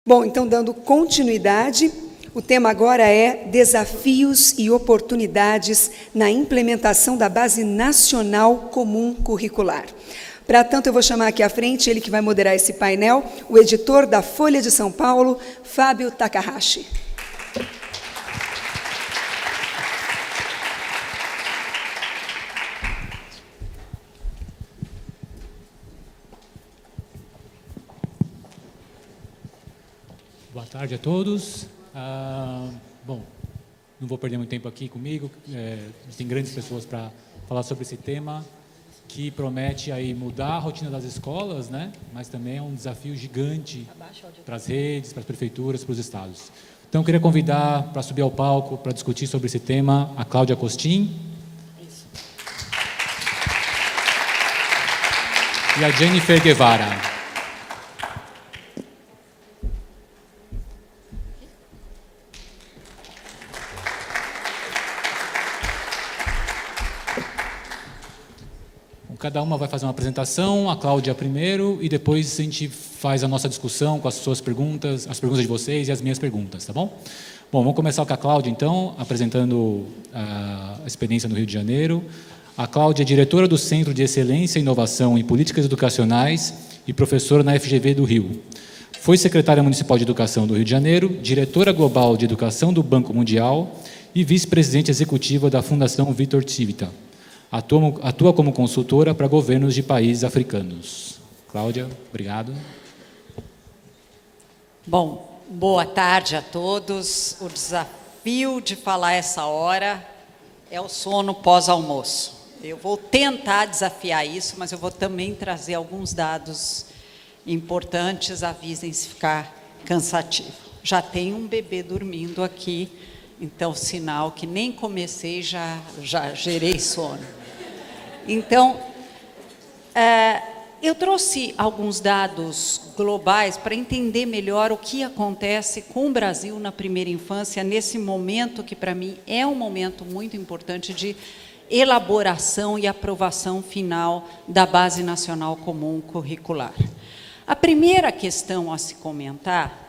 Bom, então, dando continuidade, o tema agora é Desafios e Oportunidades na Implementação da Base Nacional Comum Curricular. Para tanto, eu vou chamar aqui à frente, ele que vai moderar esse painel, o editor da Folha de São Paulo, Fábio Takahashi. Boa tarde a todos. Bom, não vou perder muito tempo aqui comigo. Tem grandes pessoas para falar sobre esse tema que promete aí mudar a rotina das escolas, né? Mas também é um desafio gigante para as redes, para as prefeituras, para os estados. Então, eu queria convidar para subir ao palco para discutir sobre esse tema a Cláudia Costin e a Jennifer Guevara. Cada uma vai fazer uma apresentação, a Cláudia primeiro, e depois a gente faz a nossa discussão com as suas perguntas, as perguntas de vocês e as minhas perguntas, tá bom? Bom, vamos começar com a Cláudia, então, apresentando a experiência no Rio de Janeiro. A Cláudia é diretora do Centro de Excelência e Inovação em Políticas Educacionais e professora na FGV do Rio. Foi secretária municipal de Educação do Rio de Janeiro, diretora global de Educação do Banco Mundial e vice-presidente executiva da Fundação Vitor Civita. Atua como consultora para governos de países africanos. Cláudia, obrigado. Bom, boa tarde a todos. O desafio de falar essa hora é o sono pós-almoço. Eu vou tentar desafiar isso, mas eu vou também trazer alguns dados importantes, avisem se ficar cansativo. Já tem um bebê dormindo aqui, então sinal que nem comecei, já gerei sono. Então, eu trouxe alguns dados globais para entender melhor o que acontece com o Brasil na primeira infância, nesse momento que, para mim, é um momento muito importante de elaboração e aprovação final da Base Nacional Comum Curricular. A primeira questão a se comentar,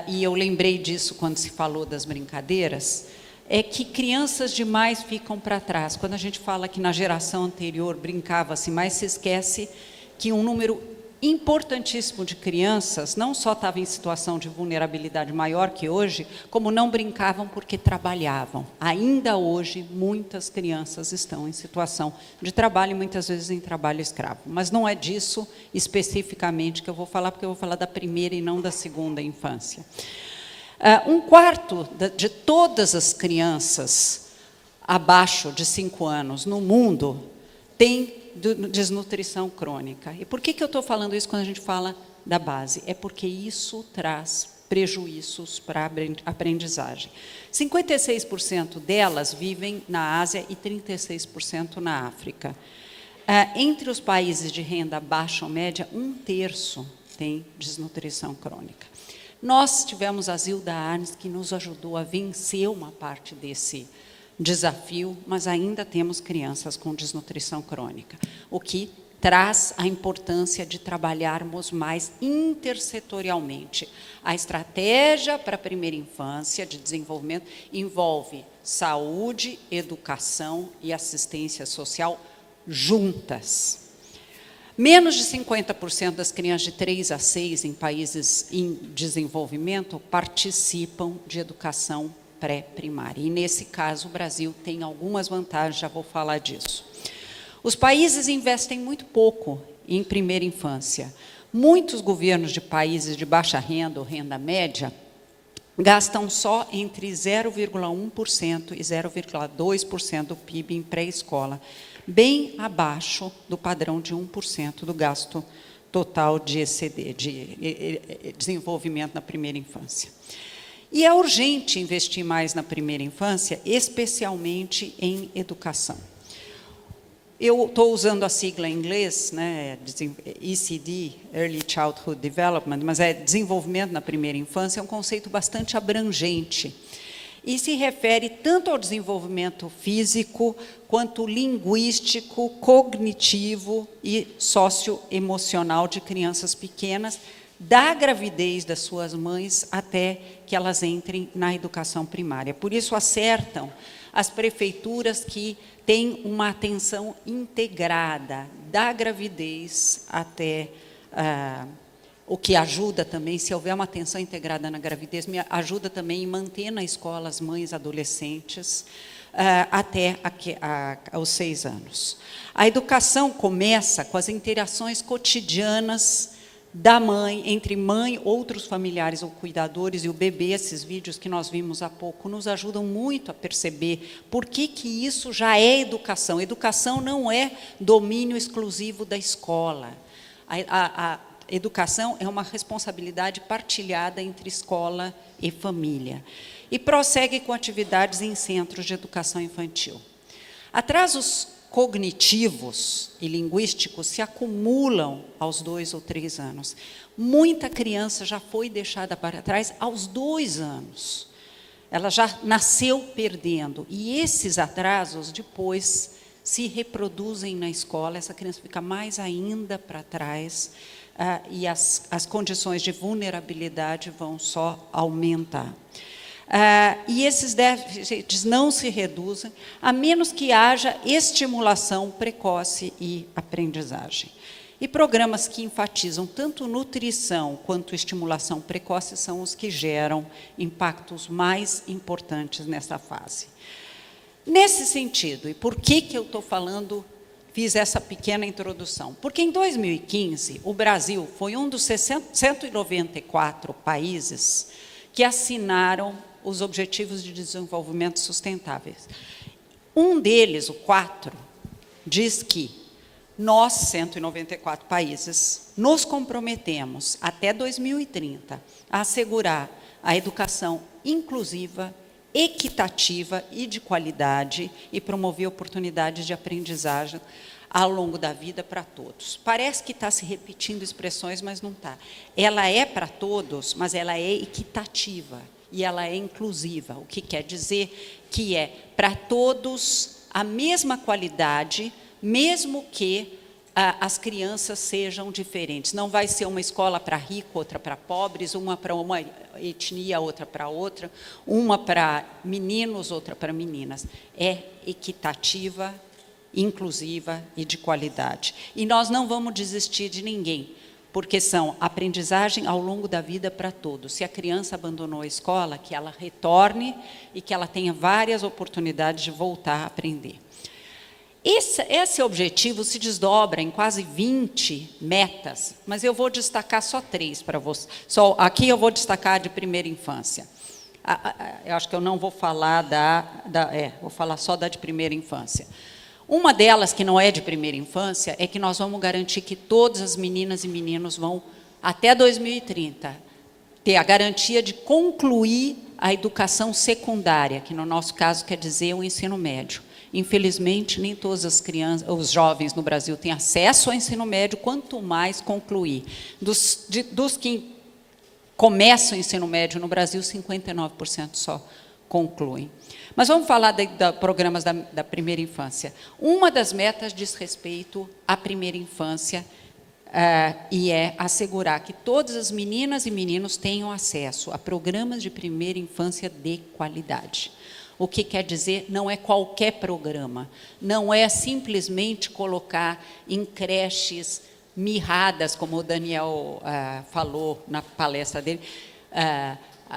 e eu lembrei disso quando se falou das brincadeiras, é que crianças demais ficam para trás. Quando a gente fala que na geração anterior brincava-se mais, se esquece que um número importantíssimo de crianças não só estava em situação de vulnerabilidade maior que hoje, como não brincavam porque trabalhavam. Ainda hoje, muitas crianças estão em situação de trabalho, e muitas vezes em trabalho escravo. Mas não é disso especificamente que eu vou falar, porque eu vou falar da primeira e não da segunda infância. Um quarto de todas as crianças abaixo de 5 anos no mundo tem desnutrição crônica. E por que eu estou falando isso quando a gente fala da base? É porque isso traz prejuízos para a aprendizagem. 56% delas vivem na Ásia e 36% na África. Entre os países de renda baixa ou média, 1/3 tem desnutrição crônica. Nós tivemos a Zilda Arnes, que nos ajudou a vencer uma parte desse desafio, mas ainda temos crianças com desnutrição crônica, o que traz a importância de trabalharmos mais intersetorialmente. A estratégia para a primeira infância de desenvolvimento envolve saúde, educação e assistência social juntas. Menos de 50% das crianças de 3 a 6 em países em desenvolvimento participam de educação pré-primária. E, nesse caso, o Brasil tem algumas vantagens, já vou falar disso. Os países investem muito pouco em primeira infância. Muitos governos de países de baixa renda ou renda média gastam só entre 0,1% e 0,2% do PIB em pré-escola, bem abaixo do padrão de 1% do gasto total de ECD, de desenvolvimento na primeira infância. E é urgente investir mais na primeira infância, especialmente em educação. Eu estou usando a sigla em inglês, né, ECD, Early Childhood Development, mas é desenvolvimento na primeira infância, é um conceito bastante abrangente. E se refere tanto ao desenvolvimento físico, quanto linguístico, cognitivo e socioemocional de crianças pequenas, da gravidez das suas mães até que elas entrem na educação primária. Por isso, acertam as prefeituras que têm uma atenção integrada da gravidez até o que ajuda também, se houver uma atenção integrada na gravidez, me ajuda também em manter na escola as mães adolescentes até aos 6 anos. A educação começa com as interações cotidianas da mãe, entre mãe, outros familiares ou cuidadores e o bebê. Esses vídeos que nós vimos há pouco nos ajudam muito a perceber por que isso já é educação. Educação não é domínio exclusivo da escola. A educação é uma responsabilidade partilhada entre escola e família. E prossegue com atividades em centros de educação infantil. Atrasos cognitivos e linguísticos se acumulam aos 2 ou 3 anos. Muita criança já foi deixada para trás aos 2 anos. Ela já nasceu perdendo. E esses atrasos depois se reproduzem na escola, essa criança fica mais ainda para trás, e as condições de vulnerabilidade vão só aumentar. E esses déficits não se reduzem, a menos que haja estimulação precoce e aprendizagem. E programas que enfatizam tanto nutrição quanto estimulação precoce são os que geram impactos mais importantes nessa fase. Nesse sentido, e por que eu estou falando, fiz essa pequena introdução? Porque em 2015, o Brasil foi um dos 194 países que assinaram os Objetivos de Desenvolvimento Sustentáveis. Um deles, o 4, diz que nós, 194 países, nos comprometemos até 2030 a assegurar a educação inclusiva, equitativa e de qualidade e promover oportunidades de aprendizagem ao longo da vida para todos. Parece que está se repetindo expressões, mas não está. Ela é para todos, mas ela é equitativa e ela é inclusiva, o que quer dizer que é para todos a mesma qualidade, mesmo que as crianças sejam diferentes. Não vai ser uma escola para ricos, outra para pobres, uma para uma etnia, outra para outra, uma para meninos, outra para meninas. É equitativa, inclusiva e de qualidade. E nós não vamos desistir de ninguém, porque são aprendizagem ao longo da vida para todos. Se a criança abandonou a escola, que ela retorne e que ela tenha várias oportunidades de voltar a aprender. Esse objetivo se desdobra em quase 20 metas, mas eu vou destacar só 3 para você. Aqui eu vou destacar de primeira infância. Eu acho que eu não vou falar vou falar só da de primeira infância. Uma delas, que não é de primeira infância, é que nós vamos garantir que todas as meninas e meninos vão, até 2030, ter a garantia de concluir a educação secundária, que no nosso caso quer dizer o ensino médio. Infelizmente, nem todas as crianças, os jovens no Brasil têm acesso ao ensino médio, quanto mais concluir. Dos que começam o ensino médio no Brasil, 59% só concluem. Mas vamos falar de programas da primeira infância. Uma das metas diz respeito à primeira infância, e é assegurar que todas as meninas e meninos tenham acesso a programas de primeira infância de qualidade. O que quer dizer, não é qualquer programa, não é simplesmente colocar em creches mirradas, como o Daniel falou na palestra dele,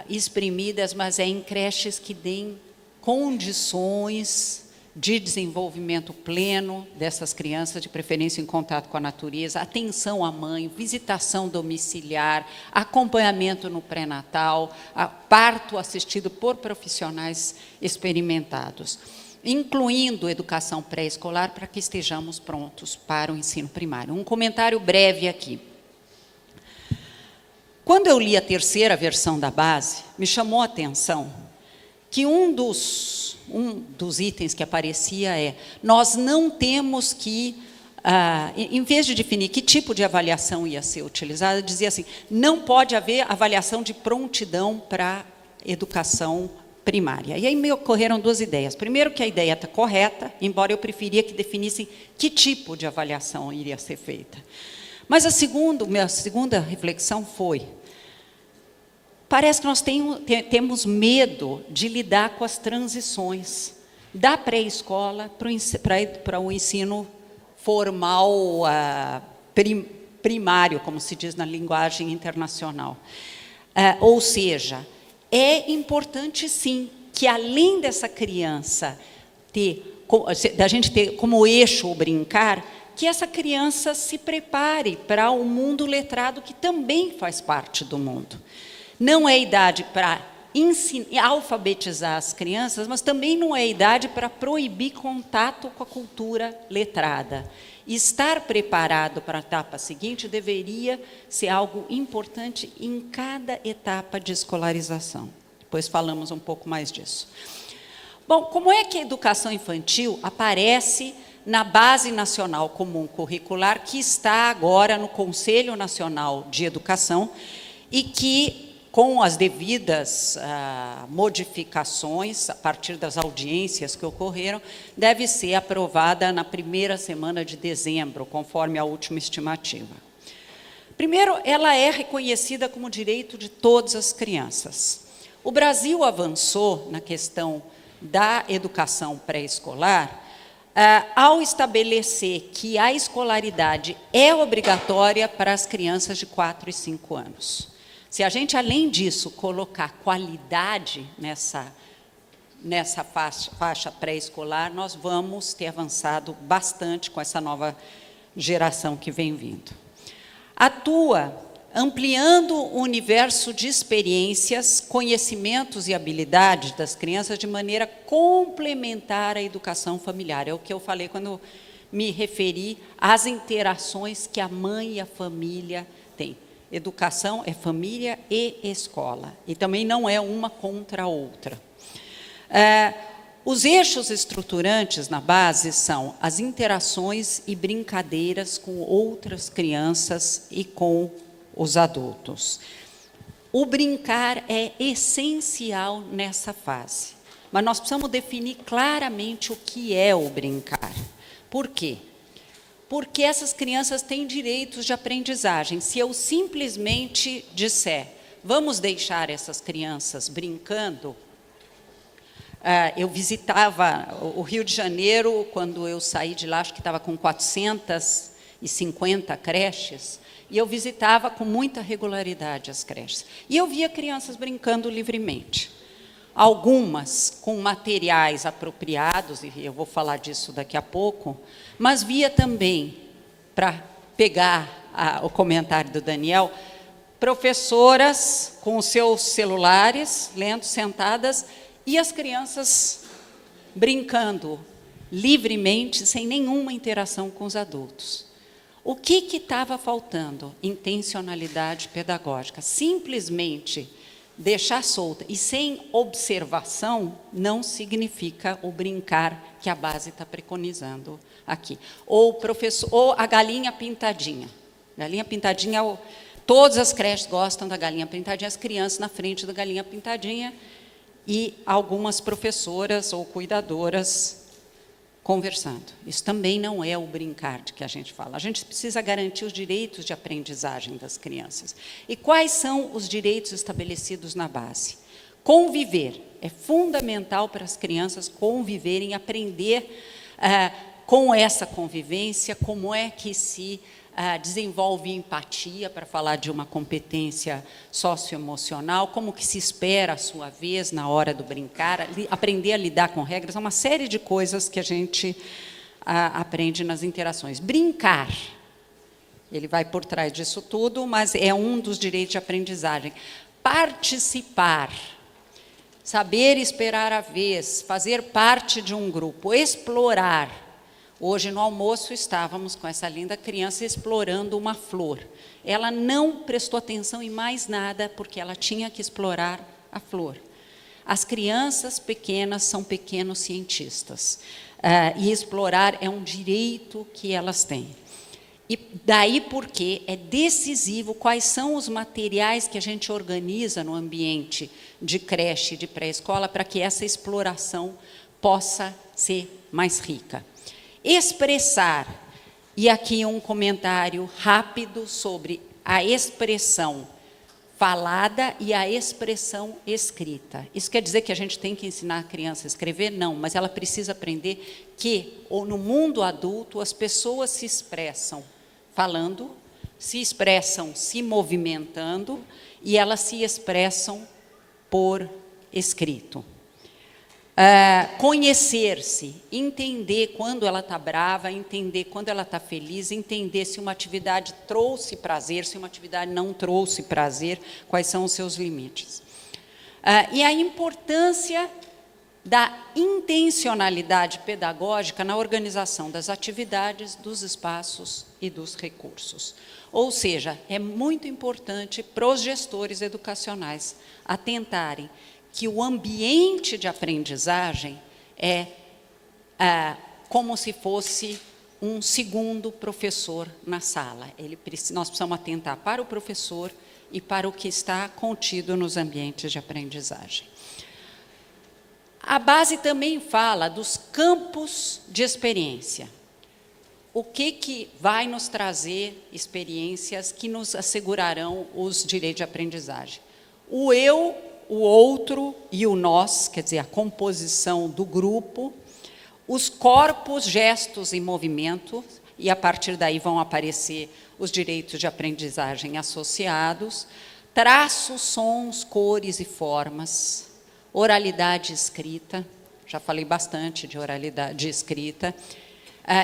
exprimidas, mas é em creches que deem condições de desenvolvimento pleno dessas crianças, de preferência em contato com a natureza, atenção à mãe, visitação domiciliar, acompanhamento no pré-natal, parto assistido por profissionais experimentados, incluindo educação pré-escolar para que estejamos prontos para o ensino primário. Um comentário breve aqui. Quando eu li a terceira versão da base, me chamou a atenção que um dos itens que aparecia nós não temos que, em vez de definir que tipo de avaliação ia ser utilizada, dizia assim, não pode haver avaliação de prontidão para educação primária. E aí me ocorreram 2 ideias. Primeiro, que a ideia está correta, embora eu preferia que definissem que tipo de avaliação iria ser feita. Mas minha segunda reflexão foi, parece que nós temos medo de lidar com as transições da pré-escola para o ensino formal, primário, como se diz na linguagem internacional. Ou seja, é importante, sim, que além dessa criança da gente ter como eixo o brincar, que essa criança se prepare para o mundo letrado, que também faz parte do mundo. Não é idade para alfabetizar as crianças, mas também não é idade para proibir contato com a cultura letrada. Estar preparado para a etapa seguinte deveria ser algo importante em cada etapa de escolarização. Depois falamos um pouco mais disso. Bom, como é que a educação infantil aparece na Base Nacional Comum Curricular, que está agora no Conselho Nacional de Educação e que, com as devidas modificações, a partir das audiências que ocorreram, deve ser aprovada na primeira semana de dezembro, conforme a última estimativa. Primeiro, ela é reconhecida como direito de todas as crianças. O Brasil avançou na questão da educação pré-escolar ao estabelecer que a escolaridade é obrigatória para as crianças de 4 e 5 anos. Se a gente, além disso, colocar qualidade nessa faixa pré-escolar, nós vamos ter avançado bastante com essa nova geração que vem vindo. Atua ampliando o universo de experiências, conhecimentos e habilidades das crianças de maneira complementar à educação familiar. É o que eu falei quando me referi às interações que a mãe e a família têm. Educação é família e escola, e também não é uma contra a outra. Os eixos estruturantes na base são as interações e brincadeiras com outras crianças e com os adultos. O brincar é essencial nessa fase, mas nós precisamos definir claramente o que é o brincar. Por quê? Porque essas crianças têm direitos de aprendizagem. Se eu simplesmente disser, vamos deixar essas crianças brincando, eu visitava o Rio de Janeiro, quando eu saí de lá, acho que estava com 450 creches, e eu visitava com muita regularidade as creches. E eu via crianças brincando livremente. Algumas com materiais apropriados, e eu vou falar disso daqui a pouco, mas via também, para pegar o comentário do Daniel, professoras com os seus celulares, lendo, sentadas, e as crianças brincando livremente, sem nenhuma interação com os adultos. O que estava faltando? Intencionalidade pedagógica. Simplesmente deixar solta e sem observação não significa o brincar que a base está preconizando aqui. Ou a galinha pintadinha. Galinha pintadinha, todas as creches gostam da galinha pintadinha, as crianças na frente da galinha pintadinha e algumas professoras ou cuidadoras conversando. Isso também não é o brincar de que a gente fala. A gente precisa garantir os direitos de aprendizagem das crianças. E quais são os direitos estabelecidos na base? Conviver. É fundamental para as crianças conviverem, aprender com essa convivência, como é que se desenvolve empatia, para falar de uma competência socioemocional, como que se espera a sua vez na hora do brincar, aprender a lidar com regras, uma série de coisas que a gente aprende nas interações. Brincar, ele vai por trás disso tudo, mas é um dos direitos de aprendizagem. Participar, saber esperar a vez, fazer parte de um grupo, explorar. Hoje, no almoço, estávamos com essa linda criança explorando uma flor. Ela não prestou atenção em mais nada, porque ela tinha que explorar a flor. As crianças pequenas são pequenos cientistas. E explorar é um direito que elas têm. E daí porque é decisivo quais são os materiais que a gente organiza no ambiente de creche, de pré-escola, para que essa exploração possa ser mais rica. Expressar E aqui um comentário rápido sobre a expressão falada e a expressão escrita. Isso quer dizer que a gente tem que ensinar a criança a escrever? Não, mas ela precisa aprender que, ou no mundo adulto, as pessoas se expressam falando, se expressam se movimentando e elas se expressam por escrito. Conhecer-se, entender quando ela está brava, entender quando ela está feliz, entender se uma atividade trouxe prazer, se uma atividade não trouxe prazer, quais são os seus limites. E a importância da intencionalidade pedagógica na organização das atividades, dos espaços e dos recursos. Ou seja, é muito importante para os gestores educacionais atentarem que o ambiente de aprendizagem é como se fosse um segundo professor na sala. Nós precisamos atentar para o professor e para o que está contido nos ambientes de aprendizagem. A base também fala dos campos de experiência. O que vai nos trazer experiências que nos assegurarão os direitos de aprendizagem? O eu, o outro e o nós, quer dizer, a composição do grupo, os corpos, gestos e movimento, e a partir daí vão aparecer os direitos de aprendizagem associados, traços, sons, cores e formas, oralidade escrita, já falei bastante de oralidade escrita,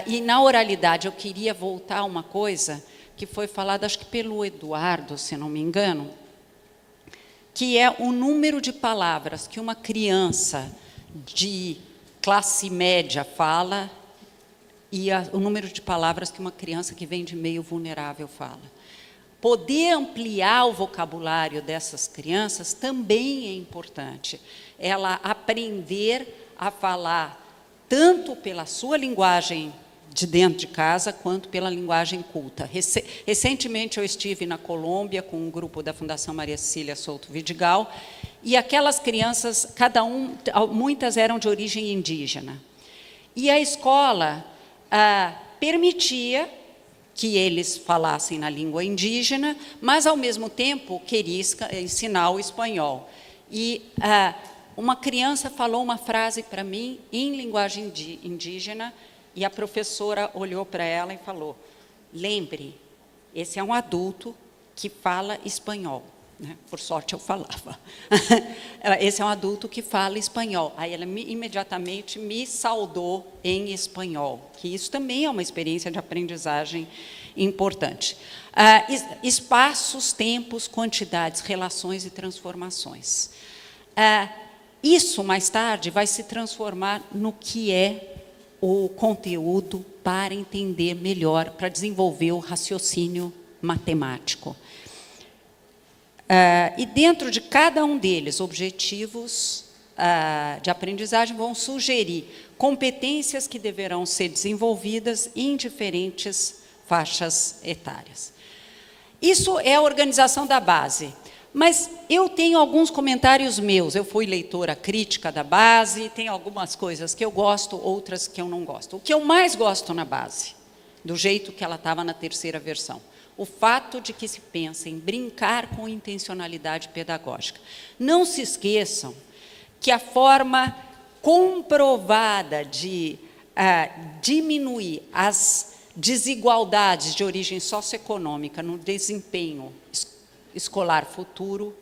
e na oralidade eu queria voltar a uma coisa que foi falada, acho que pelo Eduardo, se não me engano, que é o número de palavras que uma criança de classe média fala e o número de palavras que uma criança que vem de meio vulnerável fala. Poder ampliar o vocabulário dessas crianças também é importante. Ela aprender a falar tanto pela sua linguagem de dentro de casa, quanto pela linguagem culta. Recentemente eu estive na Colômbia com um grupo da Fundação Maria Cecília Souto Vidigal, e aquelas crianças, muitas eram de origem indígena. E a escola permitia que eles falassem na língua indígena, mas, ao mesmo tempo, queria ensinar o espanhol. E uma criança falou uma frase para mim em linguagem indígena, e a professora olhou para ela e falou: lembre, esse é um adulto que fala espanhol. Né? Por sorte, eu falava. Esse é um adulto que fala espanhol. Aí ela imediatamente me saudou em espanhol, que isso também é uma experiência de aprendizagem importante. Espaços, tempos, quantidades, relações e transformações. Isso, mais tarde, vai se transformar no que é o conteúdo para entender melhor, para desenvolver o raciocínio matemático. E dentro de cada um deles, objetivos de aprendizagem vão sugerir competências que deverão ser desenvolvidas em diferentes faixas etárias. Isso é a organização da base. Mas eu tenho alguns comentários meus. Eu fui leitora crítica da base, tem algumas coisas que eu gosto, outras que eu não gosto. O que eu mais gosto na base, do jeito que ela estava na terceira versão, o fato de que se pensa em brincar com intencionalidade pedagógica. Não se esqueçam que a forma comprovada de diminuir as desigualdades de origem socioeconômica no desempenho escolar futuro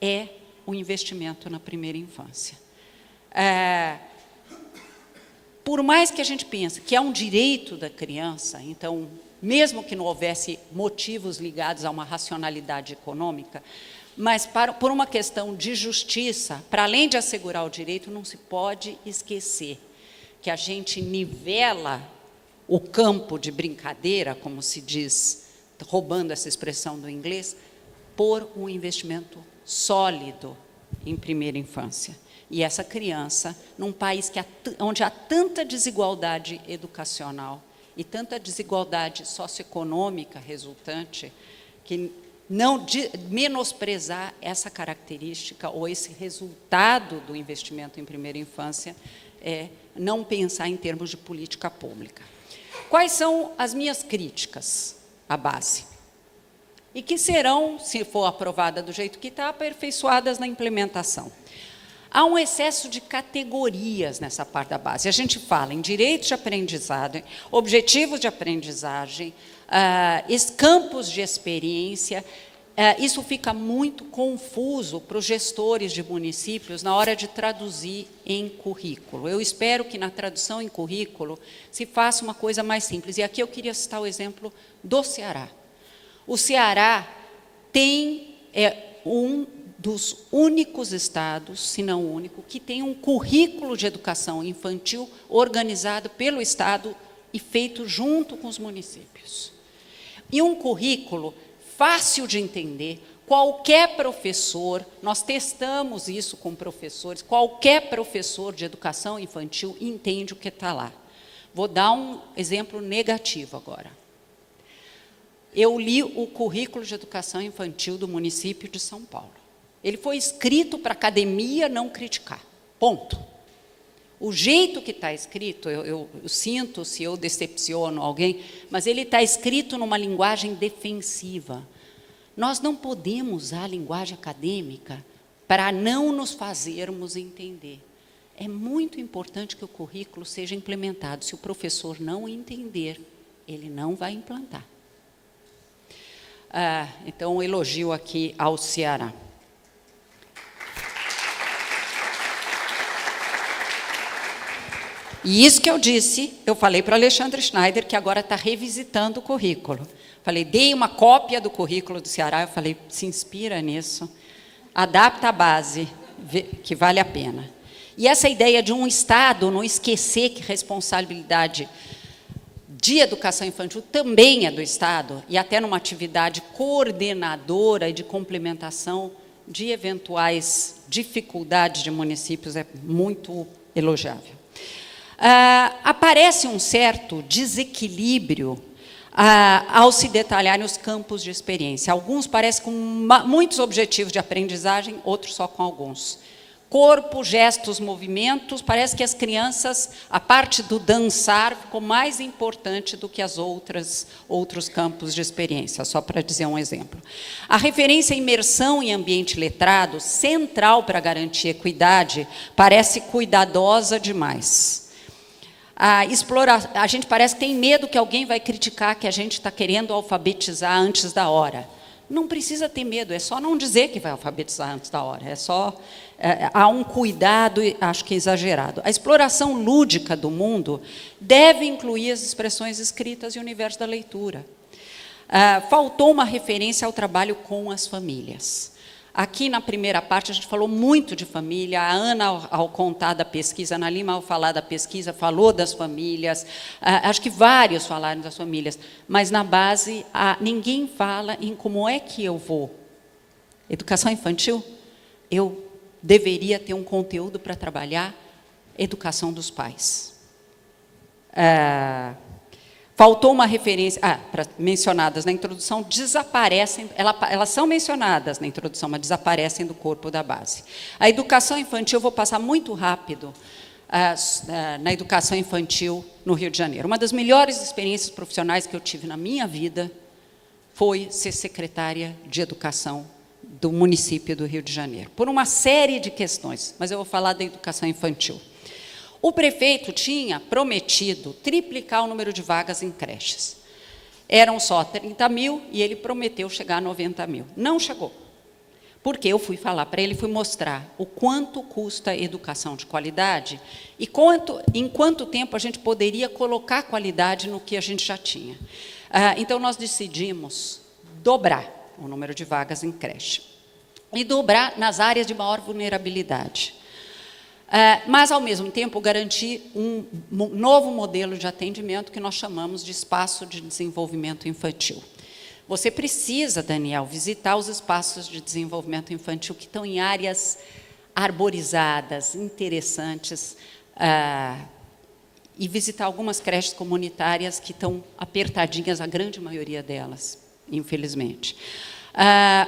é o investimento na primeira infância. Por mais que a gente pense que é um direito da criança, então, mesmo que não houvesse motivos ligados a uma racionalidade econômica, mas por uma questão de justiça, para além de assegurar o direito, não se pode esquecer que a gente nivela o campo de brincadeira, como se diz, roubando essa expressão do inglês, por um investimento sólido em primeira infância. E essa criança, num país onde há tanta desigualdade educacional e tanta desigualdade socioeconômica resultante, que não menosprezar essa característica ou esse resultado do investimento em primeira infância é não pensar em termos de política pública. Quais são as minhas críticas à base? E que serão, se for aprovada do jeito que está, aperfeiçoadas na implementação. Há um excesso de categorias nessa parte da base. A gente fala em direitos de aprendizagem, objetivos de aprendizagem, campos de experiência. Isso fica muito confuso para os gestores de municípios na hora de traduzir em currículo. Eu espero que na tradução em currículo se faça uma coisa mais simples. E aqui eu queria citar o exemplo do Ceará. O Ceará é um dos únicos estados, se não o único, que tem um currículo de educação infantil organizado pelo Estado e feito junto com os municípios. E um currículo fácil de entender, qualquer professor, nós testamos isso com professores, qualquer professor de educação infantil entende o que está lá. Vou dar um exemplo negativo agora. Eu li o currículo de educação infantil do município de São Paulo. Ele foi escrito para a academia não criticar, ponto. O jeito que está escrito, eu sinto se eu decepciono alguém, mas ele está escrito numa linguagem defensiva. Nós não podemos usar a linguagem acadêmica para não nos fazermos entender. É muito importante que o currículo seja implementado. Se o professor não entender, ele não vai implantar. Então, um elogio aqui ao Ceará. E isso que eu disse, eu falei para Alexandre Schneider, que agora está revisitando o currículo. Falei, dei uma cópia do currículo do Ceará, eu falei, se inspira nisso, adapta a base, que vale a pena. E essa ideia de um Estado não esquecer que responsabilidade de educação infantil também é do Estado, e até numa atividade coordenadora e de complementação de eventuais dificuldades de municípios, é muito elogiável. Aparece um certo desequilíbrio ao se detalharem os campos de experiência. Alguns parecem com muitos objetivos de aprendizagem, outros só com alguns. Corpo, gestos, movimentos, parece que as crianças, a parte do dançar ficou mais importante do que as outros campos de experiência, só para dizer um exemplo. A referência à imersão em ambiente letrado, central para garantir equidade, parece cuidadosa demais. A gente parece que tem medo que alguém vai criticar que a gente está querendo alfabetizar antes da hora. Não precisa ter medo, é só não dizer que vai alfabetizar antes da hora. Há um cuidado, acho que exagerado. A exploração lúdica do mundo deve incluir as expressões escritas e o universo da leitura. Faltou uma referência ao trabalho com as famílias. Aqui na primeira parte a gente falou muito de família, a Ana ao contar da pesquisa, a Ana Lima ao falar da pesquisa falou das famílias, acho que vários falaram das famílias, mas na base ninguém fala em como é que eu vou. Educação infantil, eu deveria ter um conteúdo para trabalhar educação dos pais. Faltou uma referência, mencionadas na introdução, desaparecem, elas são mencionadas na introdução, mas desaparecem do corpo da base. A educação infantil, eu vou passar muito rápido na educação infantil no Rio de Janeiro. Uma das melhores experiências profissionais que eu tive na minha vida foi ser secretária de educação do município do Rio de Janeiro, por uma série de questões, mas eu vou falar da educação infantil. O prefeito tinha prometido triplicar o número de vagas em creches. Eram só 30 mil e ele prometeu chegar a 90 mil. Não chegou. Porque eu fui falar para ele, fui mostrar o quanto custa a educação de qualidade e em quanto tempo a gente poderia colocar qualidade no que a gente já tinha. Então, nós decidimos dobrar o número de vagas em creche e dobrar nas áreas de maior vulnerabilidade. Mas, ao mesmo tempo, garantir um novo modelo de atendimento que nós chamamos de espaço de desenvolvimento infantil. Você precisa, Daniel, visitar os espaços de desenvolvimento infantil que estão em áreas arborizadas, interessantes, e visitar algumas creches comunitárias que estão apertadinhas, a grande maioria delas, infelizmente.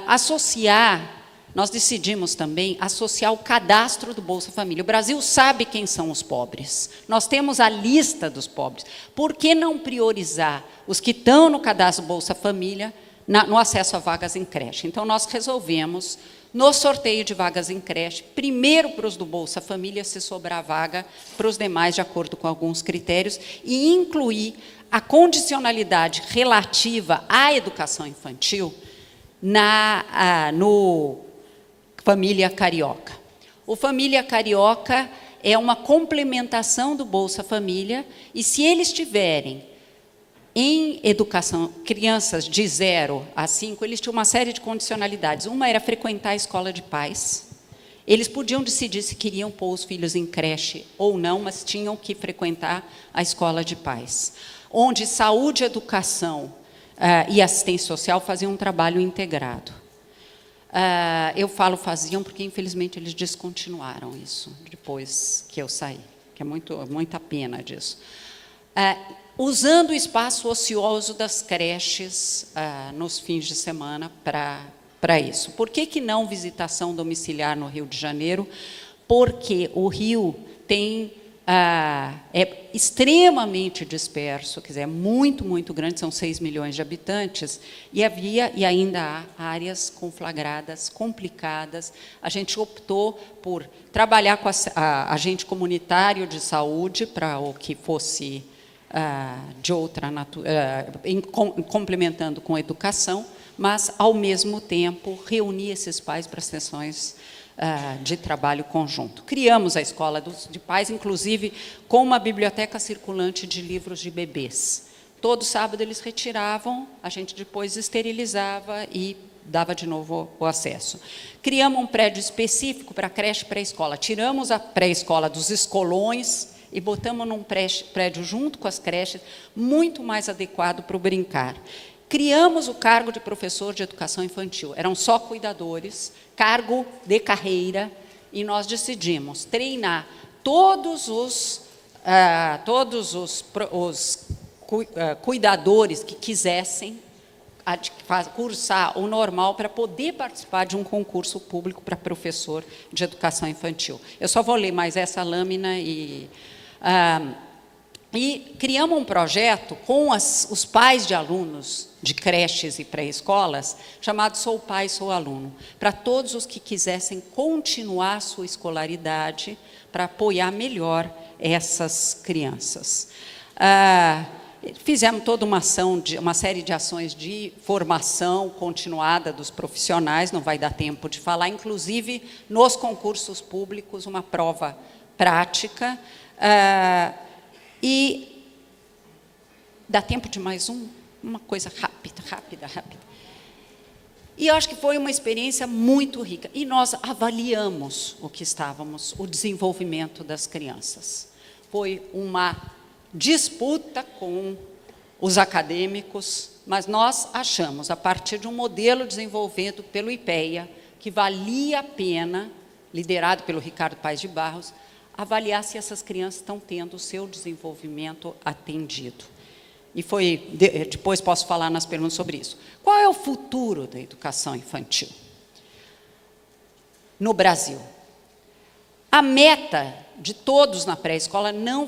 Associar nós decidimos também associar o cadastro do Bolsa Família. O Brasil sabe quem são os pobres. Nós temos a lista dos pobres. Por que não priorizar os que estão no cadastro Bolsa Família no acesso a vagas em creche? Então, nós resolvemos, no sorteio de vagas em creche, primeiro para os do Bolsa Família, se sobrar vaga, para os demais, de acordo com alguns critérios, e incluir a condicionalidade relativa à educação infantil no Família Carioca. O Família Carioca é uma complementação do Bolsa Família, e se eles tiverem em educação, crianças de 0 a 5, eles tinham uma série de condicionalidades. Uma era frequentar a escola de pais. Eles podiam decidir se queriam pôr os filhos em creche ou não, mas tinham que frequentar a escola de pais, onde saúde, educação e assistência social faziam um trabalho integrado. Eu falo faziam porque, infelizmente, eles descontinuaram isso depois que eu saí, que é muita pena disso. Usando o espaço ocioso das creches nos fins de semana para isso. Por que não visitação domiciliar no Rio de Janeiro? Porque o Rio é extremamente disperso, quer dizer, é muito, muito grande, são 6 milhões de habitantes, e havia e ainda há áreas conflagradas, complicadas. A gente optou por trabalhar com a agente comunitário de saúde para o que fosse de outra natureza, complementando com a educação, mas, ao mesmo tempo, reunir esses pais para sessões de trabalho conjunto. Criamos a escola de pais, inclusive, com uma biblioteca circulante de livros de bebês. Todo sábado eles retiravam, a gente depois esterilizava e dava de novo o acesso. Criamos um prédio específico para creche e pré-escola. Tiramos a pré-escola dos escolões e botamos num prédio junto com as creches, muito mais adequado para o brincar. Criamos o cargo de professor de educação infantil. Eram só cuidadores, cargo de carreira, e nós decidimos treinar todos os cuidadores que quisessem cursar o normal para poder participar de um concurso público para professor de educação infantil. Eu só vou ler mais essa lâmina e criamos um projeto com os pais de alunos de creches e pré-escolas, chamado Sou Pai, Sou Aluno, para todos os que quisessem continuar sua escolaridade, para apoiar melhor essas crianças. Fizemos toda uma série de ações de formação continuada dos profissionais, não vai dar tempo de falar, inclusive nos concursos públicos, uma prova prática. E dá tempo de mais uma coisa rápida. E eu acho que foi uma experiência muito rica. E nós avaliamos o desenvolvimento das crianças. Foi uma disputa com os acadêmicos, mas nós achamos, a partir de um modelo desenvolvido pelo IPEA, que valia a pena, liderado pelo Ricardo Paes de Barros, avaliar se essas crianças estão tendo o seu desenvolvimento atendido. E depois posso falar nas perguntas sobre isso. Qual é o futuro da educação infantil no Brasil? A meta de todos na pré-escola não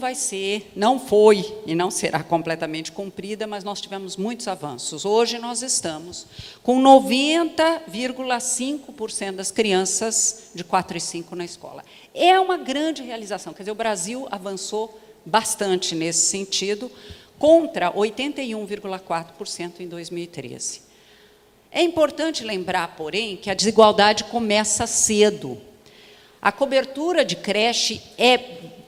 foi e não será completamente cumprida, mas nós tivemos muitos avanços. Hoje nós estamos com 90,5% das crianças de 4 e 5 na escola. É uma grande realização, quer dizer, o Brasil avançou bastante nesse sentido, contra 81,4% em 2013. É importante lembrar, porém, que a desigualdade começa cedo. A cobertura de creche é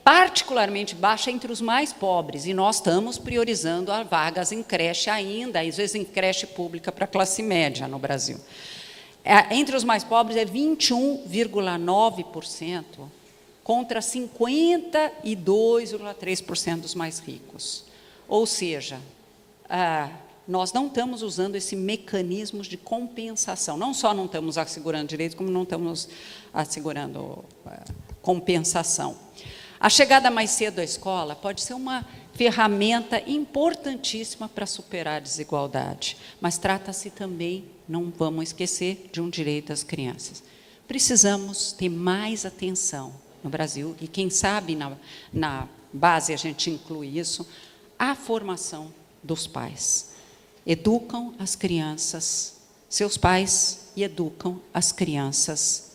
particularmente baixa entre os mais pobres, e nós estamos priorizando as vagas em creche ainda, às vezes em creche pública para a classe média no Brasil. Entre os mais pobres é 21,9%, contra 52,3% dos mais ricos. Ou seja, nós não estamos usando esse mecanismo de compensação. Não só não estamos assegurando direitos, como não estamos assegurando compensação. A chegada mais cedo à escola pode ser uma ferramenta importantíssima para superar a desigualdade, mas trata-se também, não vamos esquecer, de um direito das crianças. precisamos ter mais atenção no Brasil, e quem sabe na base a gente inclui isso, a formação dos pais. Educam as crianças, seus pais, e educam as crianças,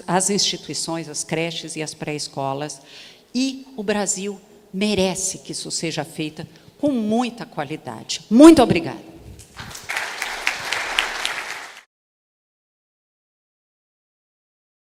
as instituições, as creches e as pré-escolas, e o Brasil merece que isso seja feito com muita qualidade. Muito obrigada.